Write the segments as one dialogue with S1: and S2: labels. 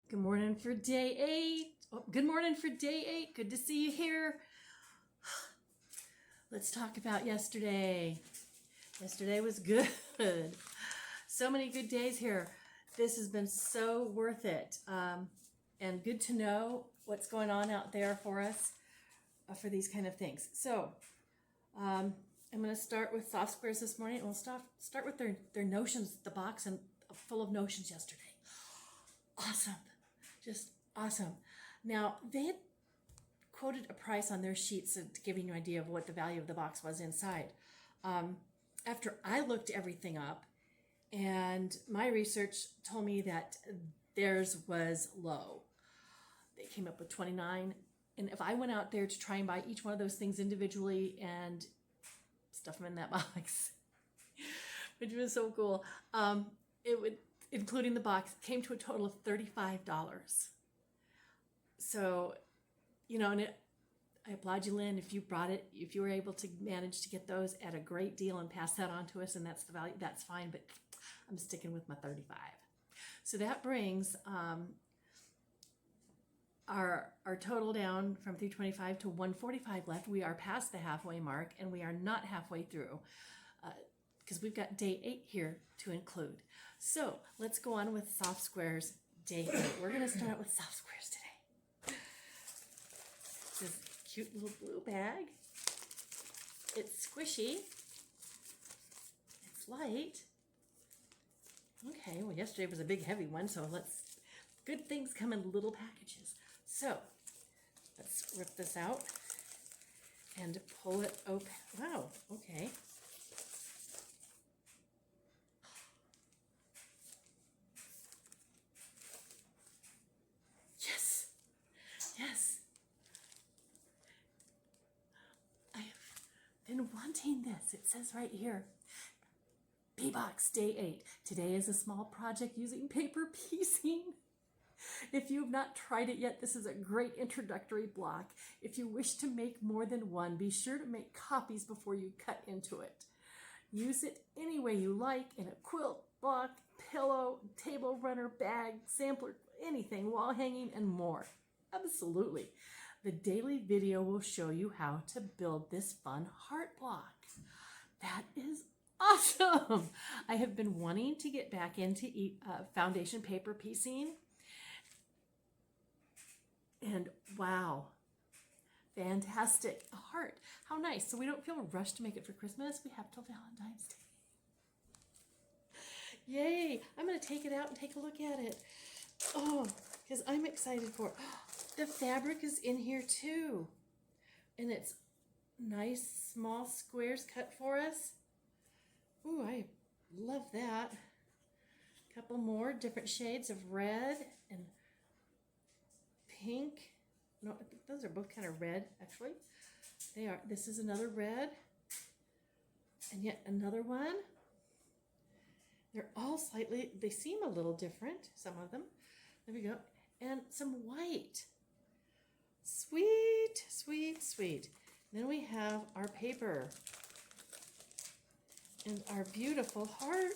S1: Good morning for day 8. Oh, good morning for day 8. Good to see you here. Let's talk about yesterday. Yesterday was good. So many good days here. This has been so worth it. And good to know what's going on out there for us for these kind of things. So I'm going to start with soft squares this morning. And we'll start with their notions, the box and full of notions yesterday. Awesome. Just awesome. Now, they had quoted a price on their sheets to give you an idea of what the value of the box was inside. After I looked everything up, and my research told me that theirs was low. They came up with $29. And if I went out there to try and buy each one of those things individually and stuff them in that box, which was so cool, it would, including the box, came to a total of $35. So, and I applaud you, Lynn, if you brought it, if you were able to manage to get those at a great deal and pass that on to us, and that's the value, that's fine, but I'm sticking with my 35. So that brings our total down from 325 to 145 left. We are past the halfway mark, and we are not halfway through because we've got day 8 here to include. So let's go on with soft squares day 8. We're going to start with soft squares today. This cute little blue bag. It's squishy. It's light. Okay, well, yesterday was a big heavy one, so good things come in little packages. So let's rip this out and pull it open. Wow, okay. Yes, yes. I have been wanting this. It says right here, P-Box Day 8. Today is a small project using paper piecing. If you have not tried it yet, this is a great introductory block. If you wish to make more than one, be sure to make copies before you cut into it. Use it any way you like, in a quilt, block, pillow, table runner, bag, sampler, anything, wall hanging, and more. Absolutely. The daily video will show you how to build this fun heart block. That is awesome. I have been wanting to get back into foundation paper piecing. And wow, fantastic. A heart. How nice. So we don't feel rushed to make it for Christmas. We have till Valentine's Day. Yay. I'm going to take it out and take a look at it. Oh, because I'm excited for it. The fabric is in here too. And it's nice small squares cut for us. Ooh, I love that. A couple more different shades of red and pink. No, I think those are both kind of red, actually. They are. This is another red. And yet another one. They're all slightly, they seem a little different, some of them. There we go. And some white. Sweet, sweet, sweet. Then we have our paper. And our beautiful heart.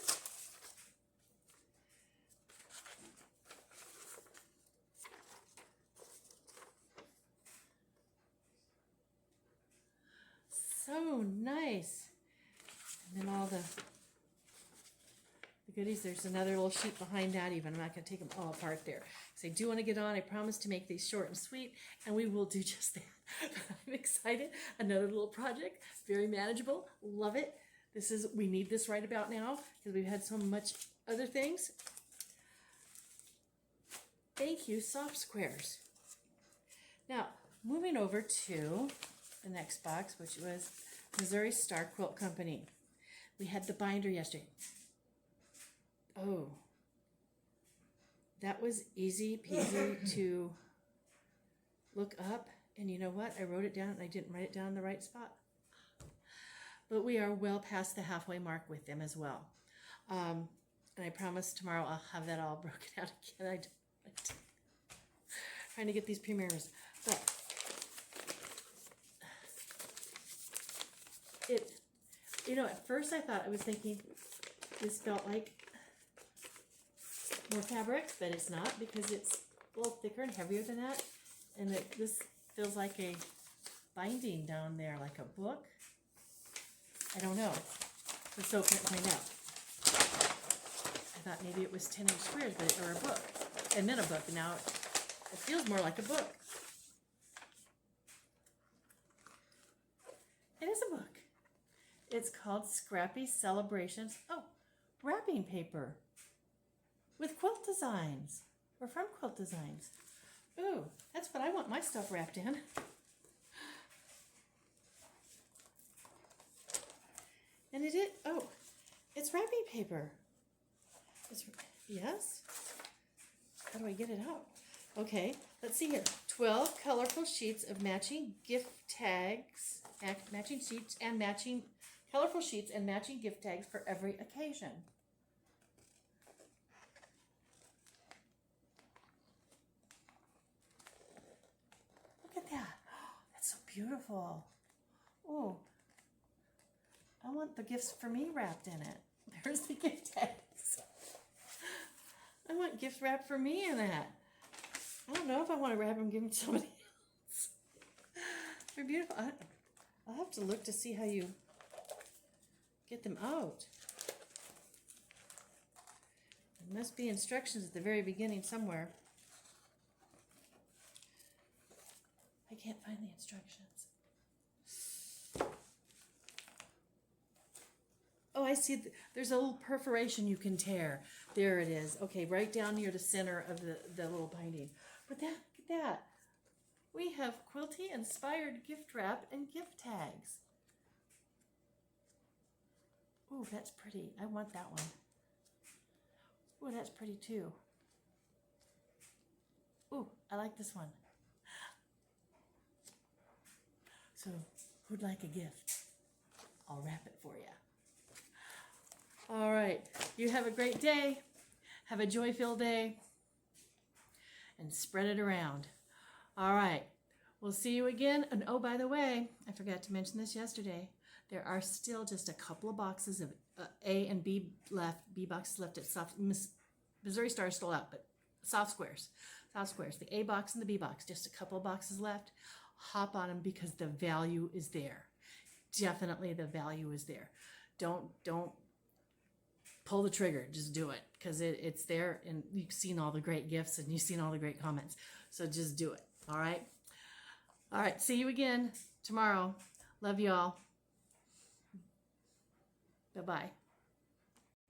S1: So nice. And then all the goodies. There's another little sheet behind that even. I'm not going to take them all apart there. Because I do want to get on. I promise to make these short and sweet, and we will do just that. I'm excited. Another little project. Very manageable. Love it. We need this right about now because we've had so much other things. Thank you, soft squares. Now, moving over to the next box, which was Missouri Star Quilt Company. We had the binder yesterday. Oh, that was easy peasy to look up. And you know what? I wrote it down and I didn't write it down in the right spot. But we are well past the halfway mark with them as well. And I promise tomorrow I'll have that all broken out again. Trying to get these premieres. But at first I was thinking this felt like more fabric, but it's not because it's a little thicker and heavier than that. And this feels like a binding down there, like a book. I don't know. Let's open it and find out. I thought maybe it was 10-inch squares, or a book. And then a book. And now it feels more like a book. It is a book. It's called Scrappy Celebrations. Oh, wrapping paper with quilt designs, or from Quilt Designs. Ooh, that's what I want my stuff wrapped in. And it is, oh, it's wrapping paper. Yes? How do I get it out? Okay, let's see here. 12 colorful sheets of matching gift tags, matching sheets and matching, colorful sheets and matching gift tags for every occasion. Look at that. Oh, that's so beautiful. Oh, I want the gifts for me wrapped in it. There's the gift tags. I want gifts wrapped for me in that. I don't know if I want to wrap them and give them to somebody else. They're beautiful. I'll have to look to see how you get them out. There must be instructions at the very beginning somewhere. I can't find the instructions. Oh, I see. There's a little perforation you can tear. There it is. Okay, right down near the center of the little binding. But look at that. We have quilty inspired gift wrap and gift tags. Ooh, that's pretty. I want that one. Ooh, that's pretty too. Ooh, I like this one. So, who'd like a gift? I'll wrap it for you. All right, you have a great day. Have a joy-filled day. And spread it around. All right, we'll see you again. And oh, by the way, I forgot to mention this yesterday. There are still just a couple of boxes of A and B left, B boxes left at Missouri Star is still out, but Soft Squares, the A box and the B box, just a couple of boxes left. Hop on them because the value is there. Definitely the value is there. Don't pull the trigger, just do it, because it's there, and you've seen all the great gifts and you've seen all the great comments, so just do it. All right, see you again tomorrow. Love you all. Bye-bye.